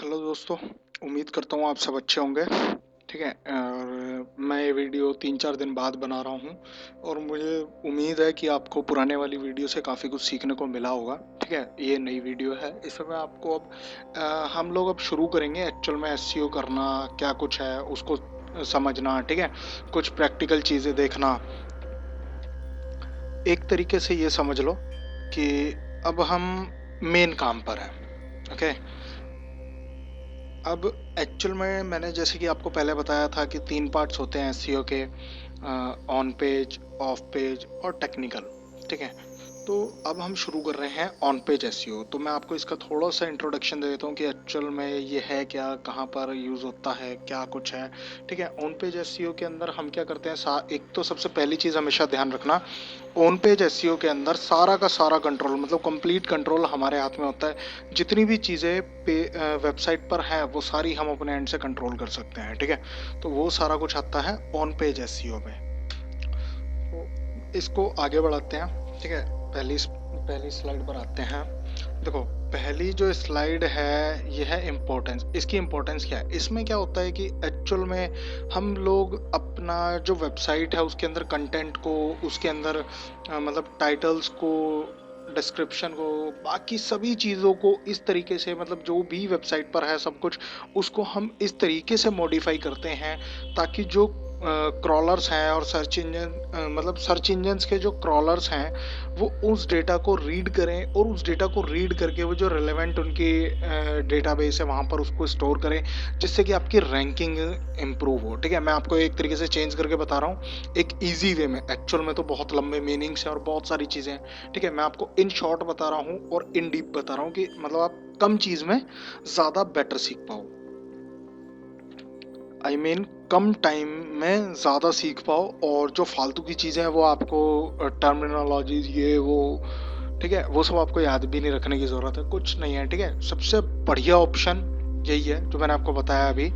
Hello दोस्तों। उम्मीद करता हूँ आप सब अच्छे होंगे। ठीक है। और मैं ये वीडियो 3-4 दिन बाद बना रहा हूँ और मुझे उम्मीद है कि आपको पुराने वाली वीडियो से काफ़ी कुछ सीखने को मिला होगा। ठीक है, ये नई वीडियो है। इसमें मैं आपको अब हम लोग अब शुरू करेंगे एक्चुअल में एसईओ करना क्या कुछ है उसको समझना। ठीक है, कुछ प्रैक्टिकल चीज़ें देखना। एक तरीके से ये समझ लो कि अब हम मेन काम पर हैं। ओके। अब एक्चुअल में मैंने जैसे कि आपको पहले बताया था कि 3 पार्ट्स होते हैं एसईओ के, ऑन पेज, ऑफ पेज और टेक्निकल। ठीक है, तो अब हम शुरू कर रहे हैं ऑन पेज एसईओ। तो मैं आपको इसका थोड़ा सा इंट्रोडक्शन दे देता हूँ कि एक्चुअल में ये है क्या, कहाँ पर यूज़ होता है, क्या कुछ है। ठीक है, ऑन पेज एसईओ के अंदर हम क्या करते हैं, एक तो सबसे पहली चीज़ हमेशा ध्यान रखना, ऑन पेज एसईओ के अंदर सारा का सारा कंट्रोल, मतलब कंप्लीट कंट्रोल हमारे हाथ में होता है। जितनी भी चीज़ें पे वेबसाइट पर हैं वो सारी हम अपने एंड से कंट्रोल कर सकते हैं। ठीक है, तो वो सारा कुछ आता है ऑन पेज एसईओ में। तो इसको आगे बढ़ाते हैं। ठीक है, पहली स्लाइड पर आते हैं। देखो, पहली जो स्लाइड है ये है इम्पोर्टेंस। इसकी इम्पोर्टेंस क्या है, इसमें क्या होता है कि एक्चुअल में हम लोग अपना जो वेबसाइट है उसके अंदर कंटेंट को, उसके अंदर मतलब टाइटल्स को, डिस्क्रिप्शन को, बाकी सभी चीज़ों को इस तरीके से, मतलब जो भी वेबसाइट पर है सब कुछ, उसको हम इस तरीके से मॉडिफाई करते हैं ताकि जो क्रॉलर्स हैं और सर्च इंजन, मतलब सर्च इंजन्स के जो क्रॉलर्स हैं वो उस डेटा को रीड करें और उस डेटा को रीड करके वो जो रिलेवेंट उनकी डेटाबेस है वहाँ पर उसको स्टोर करें, जिससे कि आपकी रैंकिंग इम्प्रूव हो। ठीक है, मैं आपको एक तरीके से चेंज करके बता रहा हूँ एक ईजी वे में। एक्चुअल में तो बहुत लंबे मीनिंग्स हैं और बहुत सारी चीज़ें हैं। ठीक है, मैं आपको इन शॉर्ट बता रहा हूँ और इन डीप बता रहा हूँ कि मतलब आप कम चीज़ में ज़्यादा बेटर सीख पाओ। आई मीन कम टाइम में ज़्यादा सीख पाओ और जो फालतू की चीज़ें हैं वो आपको, टर्मिनोलॉजीज ये वो, ठीक है, वो सब आपको याद भी नहीं रखने की ज़रूरत है, कुछ नहीं है। ठीक है, सबसे बढ़िया ऑप्शन यही है जो मैंने आपको बताया अभी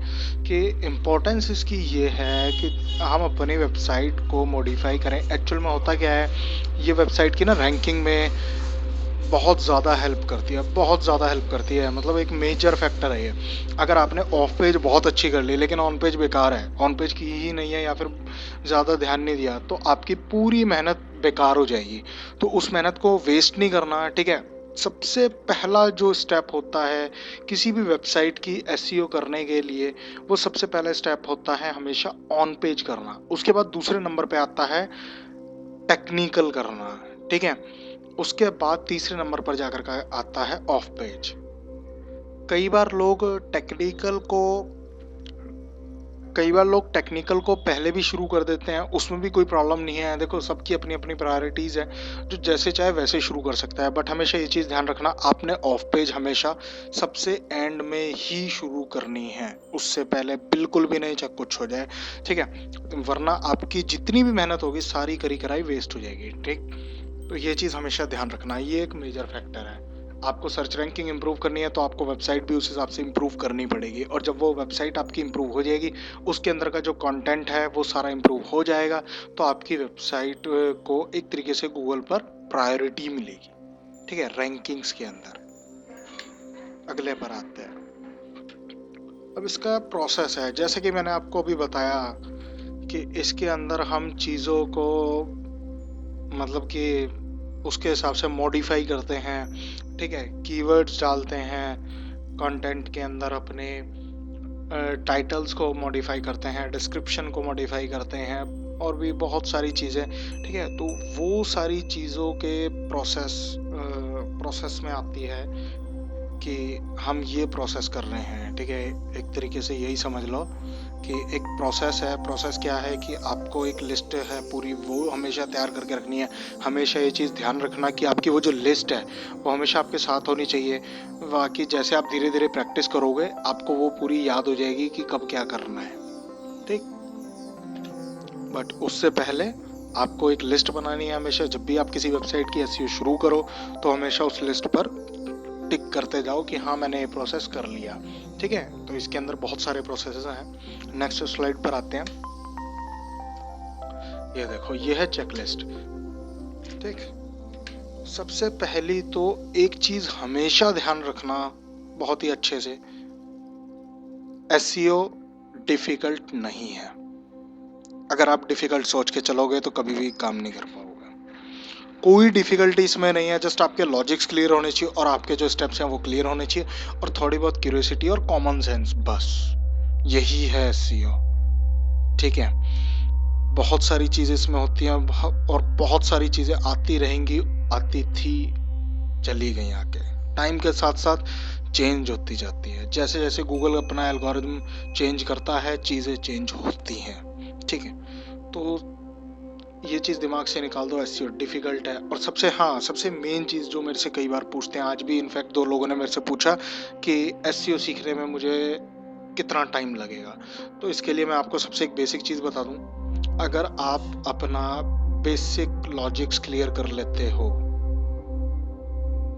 कि इम्पोर्टेंस इसकी ये है कि हम अपनी वेबसाइट को मॉडिफाई करें। एक्चुअल में होता क्या है, ये वेबसाइट की ना रैंकिंग में बहुत ज़्यादा हेल्प करती है, बहुत ज़्यादा हेल्प करती है, मतलब एक मेजर फैक्टर है ये। अगर आपने ऑफ पेज बहुत अच्छी कर ली लेकिन ऑन पेज बेकार है, ऑन पेज की ही नहीं है या फिर ज़्यादा ध्यान नहीं दिया, तो आपकी पूरी मेहनत बेकार हो जाएगी। तो उस मेहनत को वेस्ट नहीं करना। ठीक है, सबसे पहला जो स्टेप होता है किसी भी वेबसाइट की एसईओ करने के लिए, वो सबसे पहला स्टेप होता है हमेशा ऑन पेज करना। उसके बाद दूसरे नंबर पे आता है टेक्निकल करना। ठीक है, उसके बाद तीसरे नंबर पर जाकर का आता है ऑफ पेज। कई बार लोग टेक्निकल को कई बार लोग टेक्निकल को पहले भी शुरू कर देते हैं, उसमें भी कोई प्रॉब्लम नहीं है। देखो, सबकी अपनी अपनी प्रायोरिटीज है, जो जैसे चाहे वैसे शुरू कर सकता है। बट हमेशा ये चीज़ ध्यान रखना, आपने ऑफ पेज हमेशा सबसे एंड में ही शुरू करनी है, उससे पहले बिल्कुल भी नहीं, चाहे कुछ हो जाए। ठीक है, वरना आपकी जितनी भी मेहनत होगी सारी करी कराई वेस्ट हो जाएगी। ठीक, तो ये चीज़ हमेशा ध्यान रखना, ये एक मेजर फैक्टर है। आपको सर्च रैंकिंग इंप्रूव करनी है तो आपको वेबसाइट भी उस हिसाब से इंप्रूव करनी पड़ेगी, और जब वो वेबसाइट आपकी इंप्रूव हो जाएगी, उसके अंदर का जो कंटेंट है वो सारा इंप्रूव हो जाएगा, तो आपकी वेबसाइट को एक तरीके से गूगल पर प्रायोरिटी मिलेगी। ठीक है, रैंकिंग्स के अंदर। अगले पर आते हैं। अब इसका प्रोसेस है, जैसे कि मैंने आपको अभी बताया कि इसके अंदर हम चीज़ों को, मतलब कि उसके हिसाब से मॉडिफाई करते हैं। ठीक है, कीवर्ड्स डालते हैं कंटेंट के अंदर, अपने टाइटल्स को मॉडिफाई करते हैं, डिस्क्रिप्शन को मॉडिफाई करते हैं, और भी बहुत सारी चीज़ें। ठीक है, तो वो सारी चीज़ों के प्रोसेस में आती है कि हम ये प्रोसेस कर रहे हैं। ठीक है, एक तरीके से यही समझ लो कि एक प्रोसेस है। प्रोसेस क्या है कि आपको एक लिस्ट है पूरी, वो हमेशा तैयार करके रखनी है। हमेशा ये चीज़ ध्यान रखना कि आपकी वो जो लिस्ट है वो हमेशा आपके साथ होनी चाहिए। बाकी जैसे आप धीरे धीरे प्रैक्टिस करोगे आपको वो पूरी याद हो जाएगी कि कब क्या करना है। ठीक, बट उससे पहले आपको एक लिस्ट बनानी है हमेशा। जब भी आप किसी वेबसाइट की एसईओ शुरू करो तो हमेशा उस लिस्ट पर टिक करते जाओ कि हाँ मैंने ये प्रोसेस कर लिया। ठीक है, तो इसके अंदर बहुत सारे प्रोसेसेस हैं। नेक्स्ट स्लाइड पर आते हैं। ये देखो, ये है चेकलिस्ट। ठीक, सबसे पहली तो एक चीज़ हमेशा ध्यान रखना बहुत ही अच्छे से, एसईओ डिफिकल्ट नहीं है। अगर आप डिफिकल्ट सोच के चलोगे तो कभी भी काम नहीं कर पाओगे। कोई डिफिकल्टी इसमें नहीं है, जस्ट आपके लॉजिक्स क्लियर होने चाहिए और आपके जो स्टेप्स हैं वो क्लियर होने चाहिए और थोड़ी बहुत क्यूरियोसिटी और कॉमन सेंस, बस यही है एसईओ। ठीक है, बहुत सारी चीजें इसमें होती हैं और बहुत सारी चीजें आती रहेंगी, आती थी, चली गई आके। टाइम के साथ साथ चेंज होती जाती है, जैसे जैसे गूगल अपना एल्गोरिथम चेंज करता है चीजें चेंज होती हैं। ठीक है, तो ये चीज़ दिमाग से निकाल दो, एसईओ डिफिकल्ट है। और सबसे मेन चीज़ जो मेरे से कई बार पूछते हैं, आज भी इनफैक्ट 2 लोगों ने मेरे से पूछा कि एसईओ सीखने में मुझे कितना टाइम लगेगा। तो इसके लिए मैं आपको सबसे एक बेसिक चीज़ बता दूं, अगर आप अपना बेसिक लॉजिक्स क्लियर कर लेते हो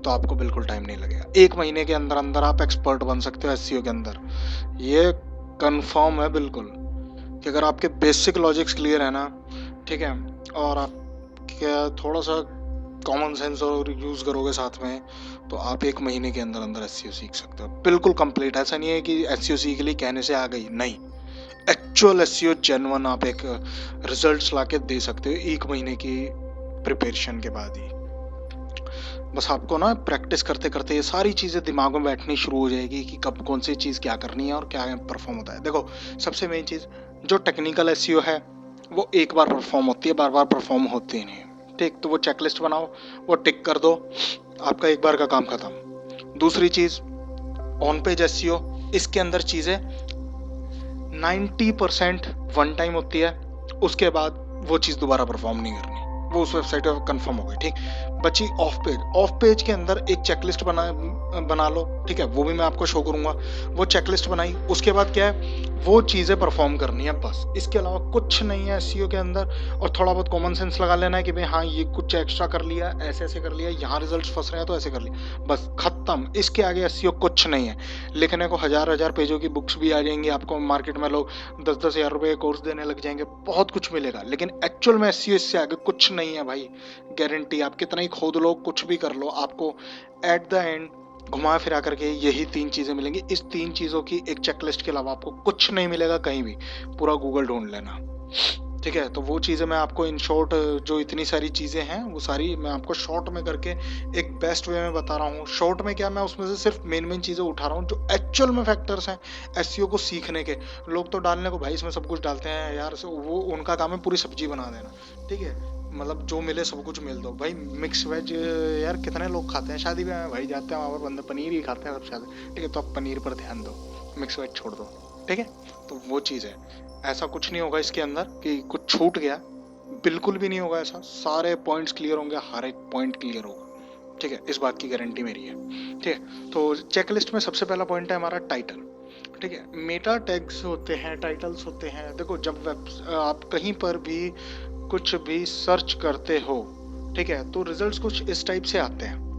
तो आपको बिल्कुल टाइम नहीं लगेगा। 1 महीने के अंदर अंदर आप एक्सपर्ट बन सकते हो एसईओ के अंदर, ये कंफर्म है बिल्कुल, कि अगर आपके बेसिक लॉजिक्स क्लियर है ना, ठीक है, और आप क्या थोड़ा सा कॉमन सेंस और यूज़ करोगे साथ में, तो आप 1 महीने के अंदर अंदर एसईओ सीख सकते हो बिल्कुल कंप्लीट। ऐसा नहीं है कि एसईओ सीख ली कहने से आ गई, नहीं, एक्चुअल एसईओ जेन्युइन आप एक रिजल्ट्स लाके दे सकते हो 1 महीने की प्रिपरेशन के बाद ही। बस आपको ना प्रैक्टिस करते करते ये सारी चीज़ें दिमाग में बैठनी शुरू हो जाएगी कि कब कौन सी चीज़ क्या करनी है और क्या परफॉर्म होता है। देखो, सबसे मेन चीज़ जो टेक्निकल एसईओ है वो एक बार परफॉर्म होती है, बार बार परफॉर्म होती नहीं है। ठीक, तो वो चेकलिस्ट बनाओ, वो टिक कर दो, आपका एक बार का काम खत्म। दूसरी चीज़ ऑन पेज एसईओ, इसके अंदर चीज़ें 90% वन टाइम होती है, उसके बाद वो चीज़ दोबारा परफॉर्म नहीं करनी, वो उस वेबसाइट पर कंफर्म हो गई। ठीक, बची ऑफ पेज। ऑफ पेज के अंदर एक चेकलिस्ट बना लो, ठीक है, वो भी मैं आपको शो करूंगा। वो चेकलिस्ट बनाई, उसके बाद क्या है, वो चीज़ें परफॉर्म करनी है बस, इसके अलावा कुछ नहीं है एसईओ के अंदर। और थोड़ा बहुत कॉमन सेंस लगा लेना है कि भाई हाँ ये कुछ एक्स्ट्रा कर लिया, ऐसे ऐसे कर लिया, यहाँ रिजल्ट्स फंस रहे हैं तो ऐसे कर लिया, बस खत्म। इसके आगे एसईओ कुछ नहीं है। लिखने को हजार पेजों की बुक्स भी आ जाएंगी आपको मार्केट में, लोग 10-10 हज़ार रुपये कोर्स देने लग जाएंगे, बहुत कुछ मिलेगा, लेकिन एक्चुअल में एसईओ इससे आगे कुछ नहीं है भाई, गारंटी। आप कितना ही खोद लो, कुछ भी कर लो, आपको एट द एंड घुमा फिरा करके यही 3 चीज़ें मिलेंगी। इस 3 चीज़ों की एक चेकलिस्ट के अलावा आपको कुछ नहीं मिलेगा कहीं भी, पूरा गूगल ढूंढ लेना। ठीक है, तो वो चीज़ें मैं आपको इन शॉर्ट, जो इतनी सारी चीज़ें हैं वो सारी मैं आपको शॉर्ट में करके एक बेस्ट वे में बता रहा हूँ। शॉर्ट में क्या, मैं उसमें से सिर्फ मेन चीज़ें उठा रहा हूँ जो एक्चुअल में फैक्टर्स हैं एसईओ को सीखने के। लोग तो डालने को भाई इसमें सब कुछ डालते हैं यार, वो उनका काम है पूरी सब्जी बना देना। ठीक है, मतलब जो मिले सब कुछ मिल दो भाई। मिक्स वेज यार कितने लोग खाते हैं, शादी में भाई जाते हैं वहाँ पर बंदे पनीर ही खाते हैं सब शादी। ठीक है, तो आप पनीर पर ध्यान दो, मिक्स वेज छोड़ दो। ठीक है, तो वो चीज़ है, ऐसा कुछ नहीं होगा इसके अंदर कि कुछ छूट गया, बिल्कुल भी नहीं होगा ऐसा। सारे पॉइंट्स क्लियर होंगे, हर एक पॉइंट क्लियर होगा। ठीक है, इस बात की गारंटी मेरी है। ठीक है, तो चेकलिस्ट में सबसे पहला पॉइंट है हमारा टाइटल। ठीक है, मेटा टैग्स होते हैं, टाइटल्स होते हैं। देखो, जब आप कहीं पर भी कुछ भी सर्च करते हो, ठीक है, तो रिजल्ट्स कुछ इस टाइप से आते हैं।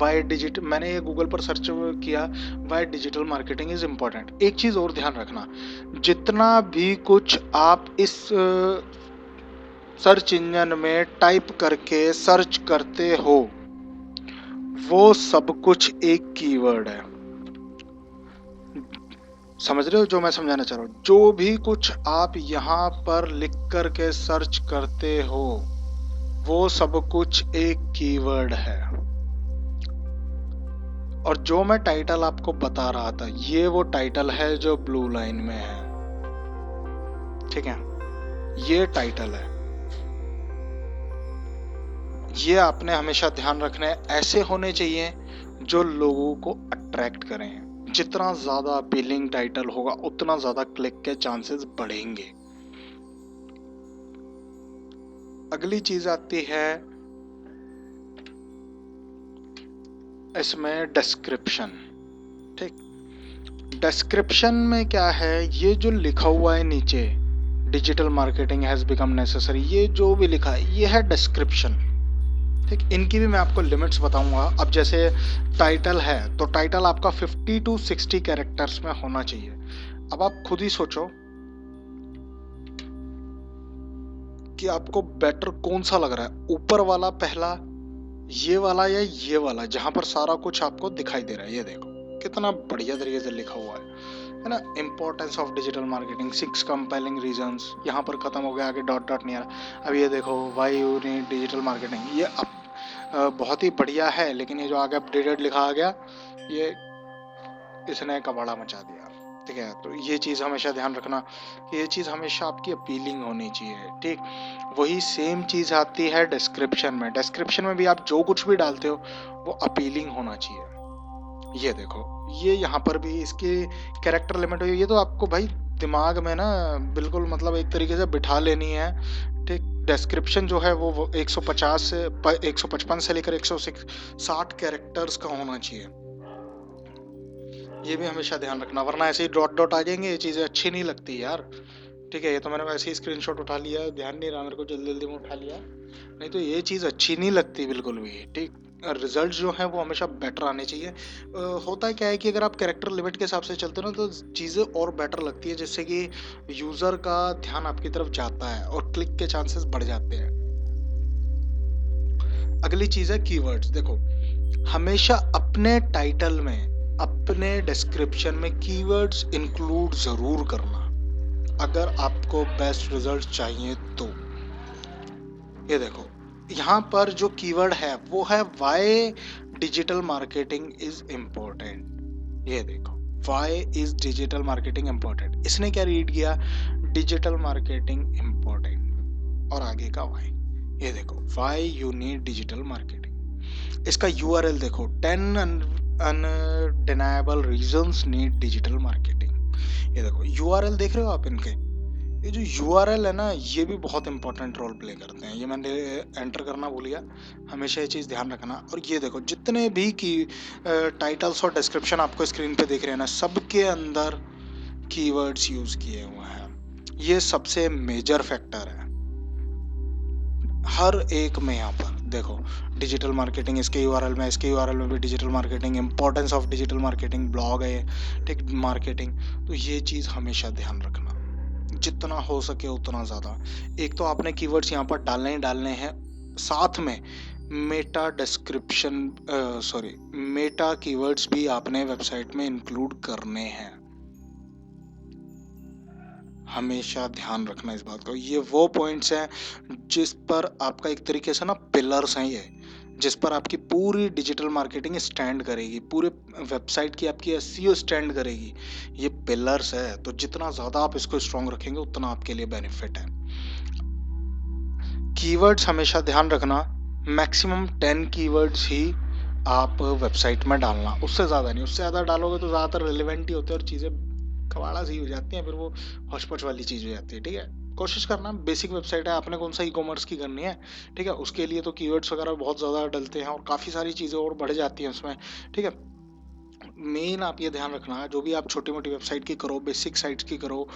वाई डिजिटल, मैंने ये गूगल पर सर्च किया, why digital marketing is important. एक चीज़ और ध्यान रखना, जितना भी कुछ आप इस सर्च इंजन में टाइप करके सर्च करते हो, वो सब कुछ एक कीवर्ड है। समझ रहे हो जो मैं समझाना चाह रहा हूँ? जो भी कुछ आप यहाँ पर लिख करके सर्च करते हो, वो सब कुछ एक कीवर्ड है। और जो मैं टाइटल आपको बता रहा था, ये वो टाइटल है जो ब्लू लाइन में है। ठीक है, ये टाइटल है, ये आपने हमेशा ध्यान रखना है। ऐसे होने चाहिए जो लोगों को अट्रैक्ट करें। जितना ज्यादा अपीलिंग टाइटल होगा उतना ज्यादा क्लिक के चांसेस बढ़ेंगे। अगली चीज आती है इसमें डिस्क्रिप्शन। ठीक, डिस्क्रिप्शन में क्या है, ये जो लिखा हुआ है नीचे, digital marketing has become necessary, ये जो भी लिखा है ये है डिस्क्रिप्शन। ठीक, इनकी भी मैं आपको लिमिट्स बताऊंगा। अब जैसे टाइटल है, तो टाइटल आपका 50 to 60 कैरेक्टर्स में होना चाहिए। अब आप खुद ही सोचो कि आपको बेटर कौन सा लग रहा है, ऊपर वाला पहला, ये वाला या ये वाला, जहां पर सारा कुछ आपको दिखाई दे रहा है। ये देखो कितना बढ़िया तरीके से लिखा हुआ है। है ना। Importance of digital marketing, 6 compelling reasons, यहाँ पर खत्म हो गया, आगे डॉट डॉट नहीं आ रहा। अब ये देखो, why you need digital marketing, ये अब बहुत ही बढ़िया है, लेकिन ये जो आगे अपडेटेड लिखा आ गया, ये इसने कबाड़ा मचा दिया। ठीक है, तो ये चीज़ हमेशा ध्यान रखना कि ये चीज़ हमेशा आपकी अपीलिंग होनी चाहिए। ठीक, वही सेम चीज़ आती है डिस्क्रिप्शन में। डिस्क्रिप्शन में भी आप जो कुछ भी डालते हो वो अपीलिंग होना चाहिए। ये देखो, ये यहाँ पर भी इसकी कैरेक्टर लिमिट हुई, ये तो आपको भाई दिमाग में ना बिल्कुल मतलब एक तरीके से बिठा लेनी है। ठीक, डिस्क्रिप्शन जो है वो 150 से 155 से लेकर 160 कैरेक्टर्स का होना चाहिए। ये भी हमेशा ध्यान रखना, वरना ऐसे ही डॉट डॉट आ जाएंगे, ये चीज़ें अच्छी नहीं लगती यार। ठीक है, ये तो मैंने वैसे ही स्क्रीनशॉट उठा लिया, ध्यान नहीं रहा मेरे को, जल्दी जल्दी में उठा लिया, नहीं तो ये चीज़ अच्छी नहीं लगती बिल्कुल भी। ठीक, रिजल्ट जो है वो हमेशा बेटर आने चाहिए। होता क्या है कि अगर आप कैरेक्टर लिमिट के हिसाब से चलते हो ना, तो चीज़ें और बेटर लगती है, जिससे कि यूज़र का ध्यान आपकी तरफ जाता है और क्लिक के चांसेस बढ़ जाते हैं। अगली चीज़ है कीवर्ड्स। देखो, हमेशा अपने टाइटल में, अपने डिस्क्रिप्शन में कीवर्ड्स इंक्लूड ज़रूर करना, अगर आपको बेस्ट रिजल्ट चाहिए तो। ये देखो, यहाँ पर जो कीवर्ड है वो है why digital marketing is important. ये देखो, why is digital marketing important, इसने क्या रीड किया, डिजिटल मार्केटिंग इम्पोर्टेंट, और आगे का व्हाई। ये देखो, why you need digital marketing. इसका यूआरएल देखो, 10 अनडिनायबल रीजंस नीड डिजिटल मार्केटिंग। ये देखो, यूआरएल देख रहे हो आप इनके, ये जो यूआरएल है ना, ये भी बहुत इंपॉर्टेंट रोल प्ले करते हैं। ये मैंने एंटर करना भूल गया, हमेशा ये चीज़ ध्यान रखना। और ये देखो, जितने भी की टाइटल्स और डिस्क्रिप्शन आपको स्क्रीन पे दिख रहे हैं ना, सबके अंदर कीवर्ड्स यूज किए हुए हैं। ये सबसे मेजर फैक्टर है हर एक में। यहाँ पर देखो, डिजिटल मार्केटिंग इसके यूआरएल में, इसके यूआरएल में भी digital marketing, importance of digital marketing, blog है, ठीक, मार्केटिंग। तो ये चीज़ हमेशा ध्यान रखना, जितना हो सके उतना ज़्यादा। एक तो आपने कीवर्ड्स यहाँ पर डालने ही डालने हैं, साथ में Meta description, sorry, Meta keywords भी आपने वेबसाइट में इंक्लूड करने हैं। हमेशा ध्यान रखना इस बात का। ये वो पॉइंट्स हैं जिस पर आपका एक तरीके से ना पिलर्स हैं, ये जिस पर आपकी पूरी डिजिटल मार्केटिंग स्टैंड करेगी, पूरे वेबसाइट की आपकी एसईओ स्टैंड करेगी। ये पिलर्स है, तो जितना ज़्यादा आप इसको स्ट्रॉन्ग रखेंगे उतना आपके लिए बेनिफिट है। कीवर्ड्स हमेशा ध्यान रखना, मैक्सिमम 10 कीवर्ड्स ही आप वेबसाइट में डालना, उससे ज़्यादा नहीं। उससे ज़्यादा डालोगे तो ज़्यादातर रिलेवेंट ही होते हैं और चीज़ें कबाड़ा सी हो जाती हैं, फिर वो हौच-पौच वाली चीज़ हो जाती है। ठीक है, कोशिश करना, बेसिक वेबसाइट है, आपने कौन सा ई कॉमर्स की करनी है, ठीक है, उसके लिए तो कीवर्ड्स वगैरह बहुत ज़्यादा डलते हैं और काफ़ी सारी चीज़ें और बढ़ जाती हैं उसमें। ठीक है, मेन आप ये ध्यान रखना, जो भी आप छोटी मोटी वेबसाइट की करो, बेसिक साइट्स की करो,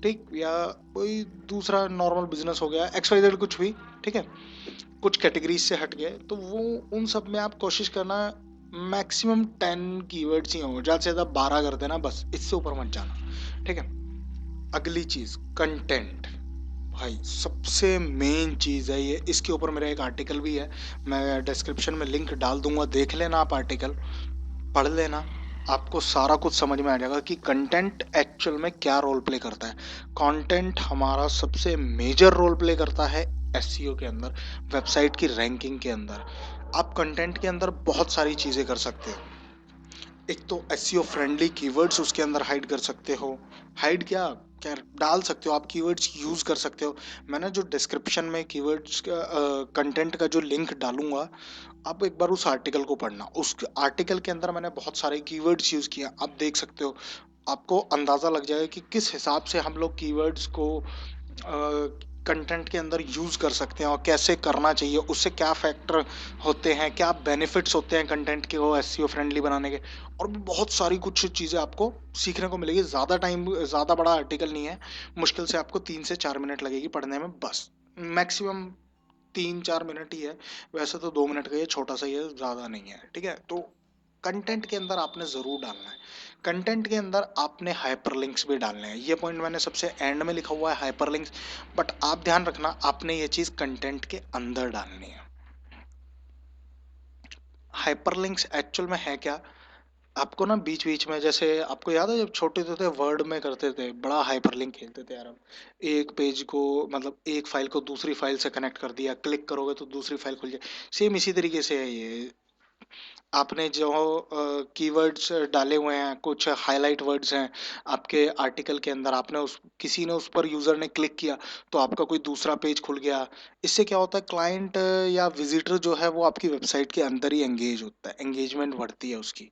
ठीक, या कोई दूसरा नॉर्मल बिजनेस हो गया, XYZ कुछ भी, ठीक है, कुछ कैटेगरीज से हट गए, तो वो उन सब में आप कोशिश करना मैक्सिमम 10 कीवर्ड्स ही हो, ज़्यादा से ज़्यादा 12 कर देना बस, इससे ऊपर मत जाना। ठीक है, अगली चीज़ कंटेंट, भाई सबसे मेन चीज़ है ये। इसके ऊपर मेरा एक आर्टिकल भी है, मैं डिस्क्रिप्शन में लिंक डाल दूंगा, देख लेना आप, आर्टिकल पढ़ लेना, आपको सारा कुछ समझ में आ जाएगा कि कंटेंट एक्चुअल में क्या रोल प्ले करता है। कंटेंट हमारा सबसे मेजर रोल प्ले करता है एसईओ के अंदर, वेबसाइट की रैंकिंग के अंदर। आप कंटेंट के अंदर बहुत सारी चीज़ें कर सकते हो। एक तो एसईओ फ्रेंडली कीवर्ड्स उसके अंदर हाइड कर सकते हो, हाइड क्या क्या डाल सकते हो आप, कीवर्ड्स यूज़ कर सकते हो। मैंने जो डिस्क्रिप्शन में कीवर्ड्स का कंटेंट का जो लिंक डालूंगा, आप एक बार उस आर्टिकल को पढ़ना, उस आर्टिकल के अंदर मैंने बहुत सारे कीवर्ड्स यूज़ किया, आप देख सकते हो, आपको अंदाज़ा लग जाएगा कि किस हिसाब से हम लोग कीवर्ड्स को कंटेंट के अंदर यूज़ कर सकते हैं और कैसे करना चाहिए, उससे क्या फैक्टर होते हैं, क्या बेनिफिट्स होते हैं कंटेंट के वो एसईओ फ्रेंडली बनाने के, और भी बहुत सारी कुछ चीज़ें आपको सीखने को मिलेगी। ज़्यादा बड़ा आर्टिकल नहीं है, मुश्किल से आपको 3 से 4 मिनट लगेगी पढ़ने में, बस मैक्सिमम 3-4 मिनट ही है, वैसे तो 2 मिनट का ये छोटा सा ही है, ज़्यादा नहीं है। ठीक है, तो कंटेंट के अंदर आपने ज़रूर डालना है, कंटेंट के अंदर आपने हाइपरलिंक्स भी डालने हैं। ये पॉइंट मैंने सबसे एंड में लिखा हुआ है, हाइपरलिंक्स, बट आप ध्यान रखना, आपने ये चीज़ कंटेंट के अंदर डालनी है। हाइपरलिंक्स एक्चुअल में है क्या, आपको ना बीच बीच में, जैसे आपको याद है जब छोटे थे वर्ड में करते थे, बड़ा हाइपरलिंक खेलते थे यार हम। एक पेज को, मतलब एक फाइल को दूसरी फाइल से कनेक्ट कर दिया, क्लिक करोगे तो दूसरी फाइल खुल जाए। सेम इसी तरीके से है ये। आपने जो कीवर्ड्स डाले हुए हैं, कुछ हाईलाइट वर्ड्स हैं आपके आर्टिकल के अंदर, आपने उस किसी ने उस पर, यूजर ने क्लिक किया तो आपका कोई दूसरा पेज खुल गया। इससे क्या होता है, क्लाइंट या विजिटर जो है वो आपकी वेबसाइट के अंदर ही एंगेज होता है, एंगेजमेंट बढ़ती है उसकी।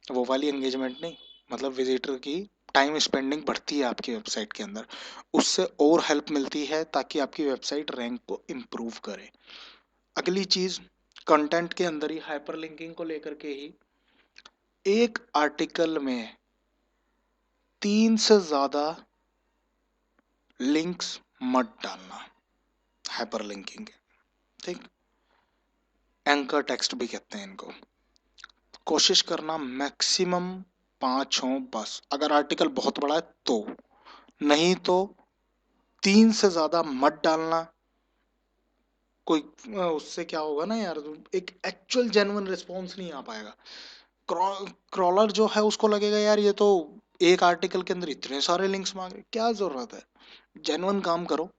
वो वाली एंगेजमेंट नहीं, मतलब विजिटर की टाइम स्पेंडिंग बढ़ती है आपकी वेबसाइट के अंदर। उससे और हेल्प मिलती है ताकि आपकी वेबसाइट रैंक को इम्प्रूव करे। अगली चीज, कंटेंट के अंदर ही हाइपरलिंकिंग को लेकर के ही, एक आर्टिकल में 3 से ज्यादा लिंक्स मत डालना। हाइपरलिंकिंग, ठीक, एंकर टेक्स्ट भी कहते हैं इनको। कोशिश करना मैक्सिमम 5 हो बस, अगर आर्टिकल बहुत बड़ा है तो। नहीं तो 3 से ज्यादा मत डालना। कोई उससे क्या होगा ना यार, एक एक्चुअल जेन्युइन रिस्पॉन्स नहीं आ पाएगा। क्रॉलर जो है उसको लगेगा यार ये तो एक आर्टिकल के अंदर इतने सारे लिंक्स मांगे, क्या जरूरत है। जेन्युइन काम करो,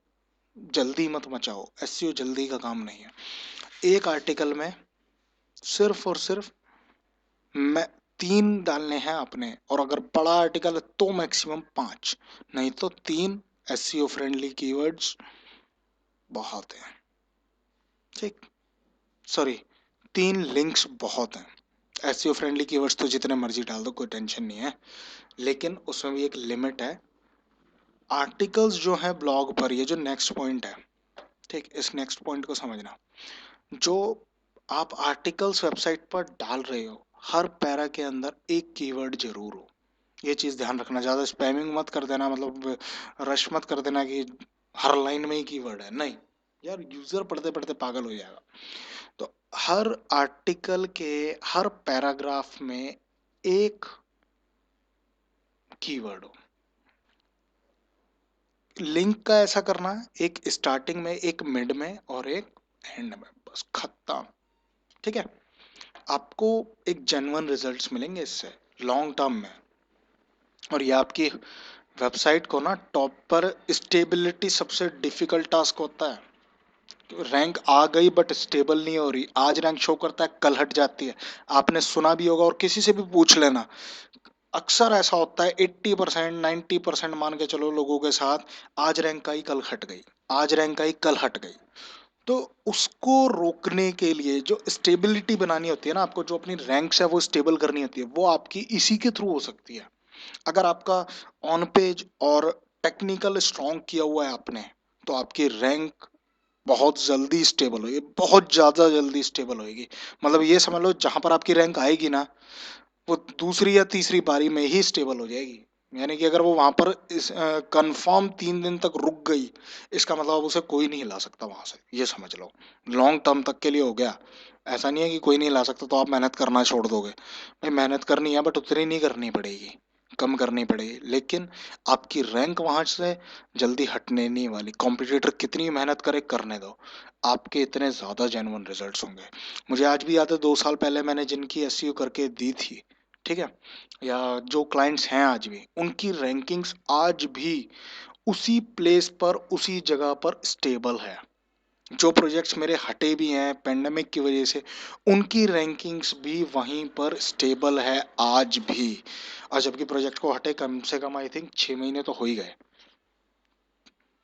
जल्दी मत मचाओ। एसईओ जल्दी का काम नहीं है। एक आर्टिकल में सिर्फ और सिर्फ मैं 3 डालने हैं अपने, और अगर बड़ा आर्टिकल है तो मैक्सिमम 5, नहीं तो 3 एसईओ फ्रेंडली कीवर्ड्स बहुत है, ठीक। सॉरी, 3 लिंक्स बहुत हैं। एसईओ फ्रेंडली कीवर्ड्स तो जितने मर्जी डाल दो, कोई टेंशन नहीं है, लेकिन उसमें भी एक लिमिट है। आर्टिकल्स जो है ब्लॉग पर, ये जो नेक्स्ट पॉइंट है, ठीक, इस नेक्स्ट पॉइंट को समझना। जो आप आर्टिकल्स वेबसाइट पर डाल रहे हो, हर पैरा के अंदर एक कीवर्ड जरूर हो। ये चीज ध्यान रखना, ज्यादा स्पैमिंग मत कर देना, मतलब रश मत कर देना कि हर लाइन में ही कीवर्ड है, नहीं यार, यूजर पढ़ते पढ़ते पागल हो जाएगा। तो हर आर्टिकल के हर पैराग्राफ में एक कीवर्ड हो। लिंक का ऐसा करना है, एक स्टार्टिंग में, एक मिड में और एक एंड में, बस खत्म, ठीक है। आपको एक जेन्युइन रिजल्ट्स मिलेंगे इससे लॉन्ग टर्म में। और ये आपकी वेबसाइट को ना टॉप पर, स्टेबिलिटी सबसे डिफिकल्ट टास्क होता है। रैंक आ गई बट स्टेबल नहीं हो रही, आज रैंक शो करता है कल हट जाती है। आपने सुना भी होगा और किसी से भी पूछ लेना, अक्सर ऐसा होता है 80% 90% मान के चलो लोगों के साथ, आज रैंक आई कल हट गई, आज रैंक आई कल हट गई। तो उसको रोकने के लिए जो स्टेबिलिटी बनानी होती है ना आपको, जो अपनी रैंक्स है वो स्टेबल करनी होती है, वो आपकी इसी के थ्रू हो सकती है। अगर आपका ऑन पेज और टेक्निकल स्ट्रॉन्ग किया हुआ है आपने, तो आपकी रैंक बहुत जल्दी स्टेबल होगी, बहुत ज्यादा जल्दी स्टेबल होगी। मतलब ये समझ लो जहां पर आपकी रैंक आएगी ना, वो दूसरी या तीसरी बारी में ही स्टेबल हो जाएगी। यानी कि अगर वो वहां पर कंफर्म 3 दिन तक रुक गई, इसका मतलब उसे कोई नहीं हिला सकता वहां से, ये समझ लो। लॉन्ग टर्म तक के लिए हो गया। ऐसा नहीं है कि कोई नहीं हिला सकता तो आप मेहनत करना छोड़ दोगे। भाई मेहनत करनी है बट उतनी नहीं करनी पड़ेगी, कम करनी पड़ेगी, लेकिन आपकी रैंक वहां से जल्दी हटने नहीं वाली। कॉम्पिटिटर कितनी मेहनत करे, करने दो, आपके इतने ज्यादा जेन्युइन रिजल्ट्स होंगे। मुझे आज भी याद है 2 साल पहले मैंने जिनकी एसईओ करके दी थी, ठीक है, या जो क्लाइंट्स हैं आज भी, उनकी रैंकिंग्स आज भी उसी प्लेस पर, उसी जगह पर स्टेबल है। जो प्रोजेक्ट्स मेरे हटे भी हैं पेंडेमिक की वजह से, उनकी रैंकिंग्स भी वहीं पर स्टेबल है आज भी। और जबकि प्रोजेक्ट को हटे कम से कम आई थिंक 6 महीने तो हो ही गए।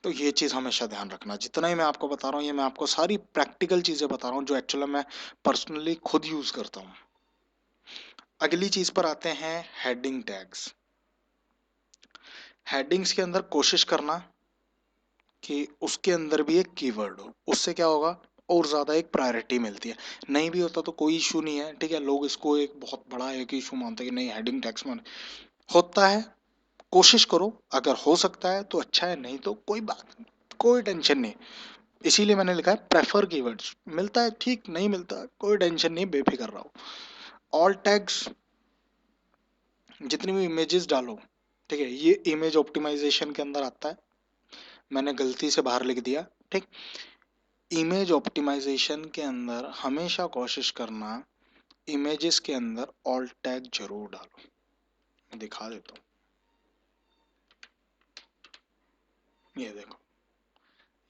तो ये चीज़ हमेशा ध्यान रखना, जितना ही मैं आपको बता रहा हूँ ये मैं आपको सारी प्रैक्टिकल चीज़ें बता रहा हूँ जो एक्चुअली मैं पर्सनली खुद यूज़ करता हूँ। अगली चीज़ पर आते हैं, हेडिंग टैग्स। हेडिंग्स के अंदर कोशिश करना कि उसके अंदर भी एक कीवर्ड हो, उससे क्या होगा, और ज़्यादा एक प्रायोरिटी मिलती है। नहीं भी होता तो कोई इशू नहीं है, ठीक है, लोग इसको एक बहुत बड़ा एक इशू मानते हैं कि नहीं हेडिंग टैग्स मान होता है। कोशिश करो, अगर हो सकता है तो अच्छा है, नहीं तो कोई बात, कोई टेंशन नहीं। इसीलिए मैंने लिखा है प्रेफर कीवर्ड्स, मिलता है ठीक, नहीं मिलता कोई टेंशन नहीं, बेफिक्र रहो। ऑल टैग्स, जितनी भी इमेजेस डालो, ठीक है, ये इमेज ऑप्टिमाइजेशन के अंदर आता है, मैंने गलती से बाहर लिख दिया, ठीक। इमेज ऑप्टिमाइजेशन के अंदर हमेशा कोशिश करना इमेजेस के अंदर ऑल्ट टैग जरूर डालो। मैं दिखा देता हूँ, ये देखो,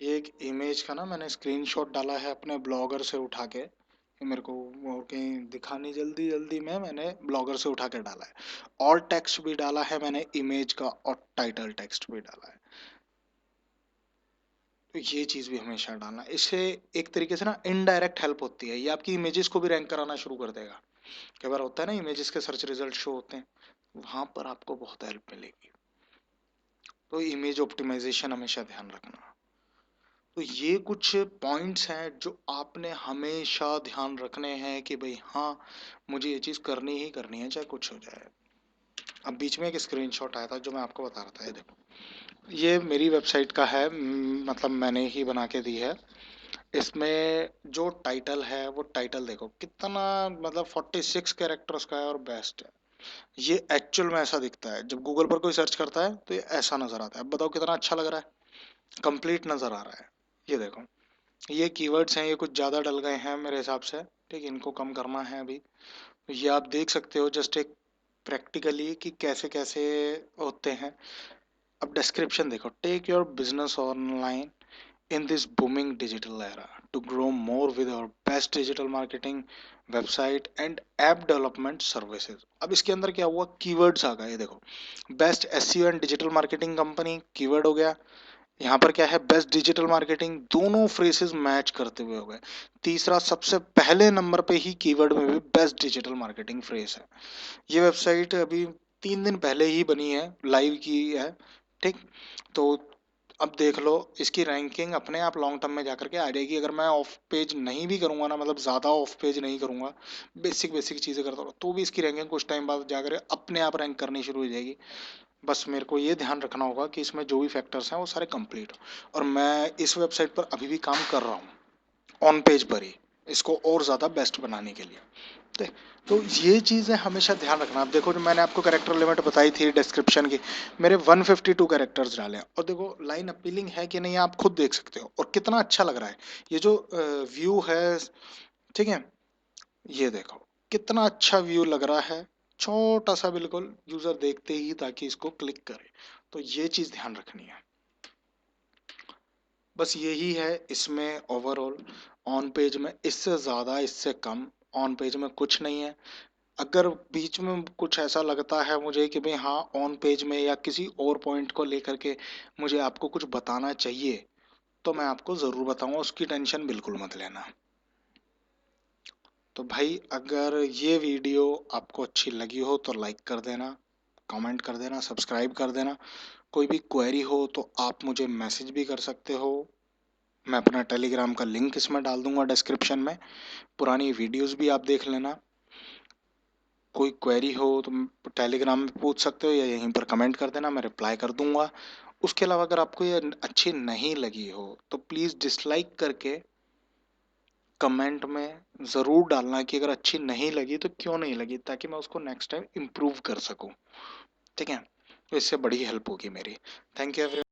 ये एक इमेज का ना मैंने स्क्रीनशॉट डाला है अपने ब्लॉगर से उठा के, मेरे को वो कहीं दिखानी जल्दी जल्दी में मैंने ब्लॉगर से उठा के डाला है। ऑल टेक्स्ट भी डाला है मैंने इमेज का और टाइटल टेक्स्ट भी डाला है। तो ये चीज भी हमेशा डालना, इससे एक तरीके से ना इनडायरेक्ट हेल्प होती है, ये आपकी इमेजेस को भी रैंक कराना शुरू कर देगा। कई बार होता है ना इमेजेस के सर्च रिजल्ट शो होते हैं, वहां पर आपको बहुत हेल्प मिलेगी। तो इमेज ऑप्टिमाइजेशन हमेशा ध्यान रखना। तो ये कुछ पॉइंट्स हैं जो आपने हमेशा ध्यान रखने हैं कि भाई हाँ, मुझे ये चीज़ करनी ही करनी है चाहे कुछ हो जाए। अब बीच में एक स्क्रीनशॉट आया था जो मैं आपको बता रहा था, ये देखो, ये मेरी वेबसाइट का है, मतलब मैंने ही बना के दी है। इसमें जो टाइटल है वो टाइटल देखो कितना, मतलब 46 कैरेक्टर्स का है और बेस्ट है। ये एक्चुअल में ऐसा दिखता है, जब गूगल पर कोई सर्च करता है तो ये ऐसा नजर आता है। अब बताओ कितना अच्छा लग रहा है, कंप्लीट नजर आ रहा है। ये देखो, ये कीवर्ड्स हैं, ये कुछ ज़्यादा डल गए हैं मेरे हिसाब से, ठीक, इनको कम करना है अभी। तो ये आप देख सकते हो जस्ट एक प्रैक्टिकली कि कैसे कैसे होते हैं। अब डिस्क्रिप्शन देखो, take your business online in this booming digital era to grow more with our best digital marketing website and app development services। अब इसके अंदर क्या हुआ, कीवर्ड्स आ गए, देखो, best SEO and digital marketing company keyword हो गया। यहाँ पर क्या है, बेस्ट डिजिटल मार्केटिंग, दोनों फ्रेसेस मैच करते हुए हो गए। तीसरा, सबसे पहले नंबर पे ही कीवर्ड में भी बेस्ट डिजिटल मार्केटिंग फ्रेज है। ये वेबसाइट अभी 3 दिन पहले ही बनी है, लाइव की है, ठीक। तो अब देख लो, इसकी रैंकिंग अपने आप लॉन्ग टर्म में जाकर के आ जाएगी। अगर मैं ऑफ पेज नहीं भी करूंगा ना, मतलब ज़्यादा ऑफ पेज नहीं करूंगा, बेसिक बेसिक चीज़ें करता हूँ, तो भी इसकी रैंकिंग कुछ टाइम बाद जाकर अपने आप रैंक करनी शुरू हो जाएगी। बस मेरे को ये ध्यान रखना होगा कि इसमें जो भी फैक्टर्स हैं वो सारे कंप्लीट हो। और मैं इस वेबसाइट पर अभी भी काम कर रहा हूँ, ऑन पेज पर ही, इसको और ज़्यादा बेस्ट बनाने के लिए। ठीक। तो ये चीज़ें हमेशा ध्यान रखना। अब देखो, जो मैंने आपको कैरेक्टर लिमिट बताई थी डिस्क्रिप्शन की, मेरे 152 कैरेक्टर्स डाले हैं। और देखो लाइन अपीलिंग है कि नहीं आप खुद देख सकते हो, और कितना अच्छा लग रहा है ये जो व्यू है, ठीक है। ये देखो कितना अच्छा व्यू लग रहा है, छोटा सा बिल्कुल, यूजर देखते ही ताकि इसको क्लिक करे। तो ये चीज़ ध्यान रखनी है। बस यही है इसमें ओवरऑल। ऑन पेज में इससे ज़्यादा इससे कम ऑन पेज में कुछ नहीं है। अगर बीच में कुछ ऐसा लगता है मुझे कि भाई हाँ, ऑन पेज में या किसी और पॉइंट को लेकर के मुझे आपको कुछ बताना चाहिए, तो मैं आपको ज़रूर बताऊंगा, उसकी टेंशन बिल्कुल मत लेना। तो भाई, अगर ये वीडियो आपको अच्छी लगी हो तो लाइक कर देना, कमेंट कर देना, सब्सक्राइब कर देना। कोई भी क्वेरी हो तो आप मुझे मैसेज भी कर सकते हो। मैं अपना टेलीग्राम का लिंक इसमें डाल दूंगा डिस्क्रिप्शन में, पुरानी वीडियोस भी आप देख लेना। कोई क्वेरी हो तो टेलीग्राम में पूछ सकते हो या यहीं पर कमेंट कर देना, मैं रिप्लाई कर दूंगा। उसके अलावा अगर आपको ये अच्छी नहीं लगी हो तो प्लीज़ डिसलाइक करके कमेंट में ज़रूर डालना कि अगर अच्छी नहीं लगी तो क्यों नहीं लगी, ताकि मैं उसको नेक्स्ट टाइम इम्प्रूव कर सकूं, ठीक है। तो इससे बड़ी हेल्प होगी मेरी। Thank you everyone.